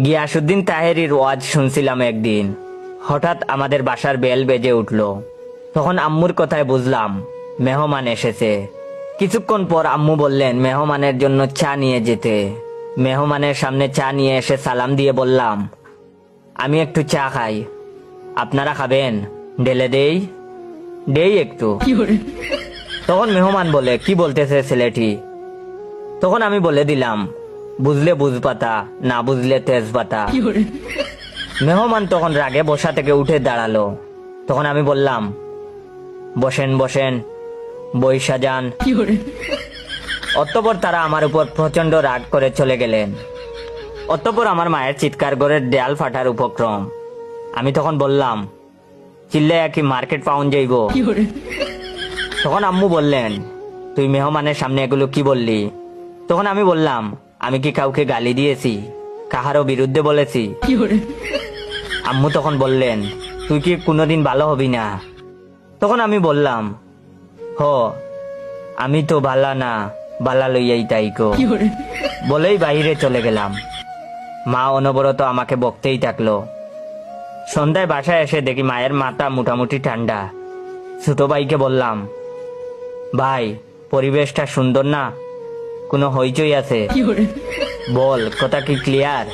গিয়াসউদ্দিন তাহেরির ওয়াজ শুনছিলাম একদিন। হঠাৎ আমাদের বাসার বেল বেজে উঠল। তখন আম্মুর কথায় বুঝলাম মেহমান এসেছে। কিছুক্ষণ পর আম্মু বললেন মেহমানের জন্য চা নিয়ে যেতে। মেহমানের সামনে চা নিয়ে এসে সালাম দিয়ে বললাম, আমি একটু চা খাই, আপনারা খাবেন? ঢেলে দেই? দেই একটু। তখন মেহমান বলে, কি বলতেছে ছেলেটি? তখন আমি বলে দিলাম, বুঝলে বুঝপাতা, না বুঝলে তেজপাতা। মেহমান তখন রাগে বসা থেকে উঠে দাঁড়ালো। তখন আমি বললাম, বসেন বসেন, বই সাজান। অতঃপর তারা আমার উপর প্রচন্ড রাগ করে চলে গেলেন। অতঃপর আমার মায়ের চিৎকার করে দেয়াল ফাটার উপক্রম। আমি তখন বললাম, চিল্লাইয়া কি মার্কেট পাউন্ড যাইব? তখন আম্মু বললেন, তুই মেহমানের সামনে এগুলো কি বললি? তখন আমি বললাম, আমি কি কাউকে গালি দিয়েছি, কাহারও বিরুদ্ধে বলেছি? আম্মু তখন বললেন, তুই কি কোনোদিন ভালো হবি না? তখন আমি বললাম, হ, আমি তো ভালা না, বালা লইয়াই তাইকো। বলেই বাহিরে চলে গেলাম। মা অনবরত আমাকে বকতেই থাকলো। সন্ধ্যায় বাসায় এসে দেখি মায়ের মাথা মোটামুটি ঠান্ডা। ছোট ভাইকে বললাম, ভাই, পরিবেশটা সুন্দর না? কোনো হইচই আছে? বল, কথা কি ক্লিয়ার?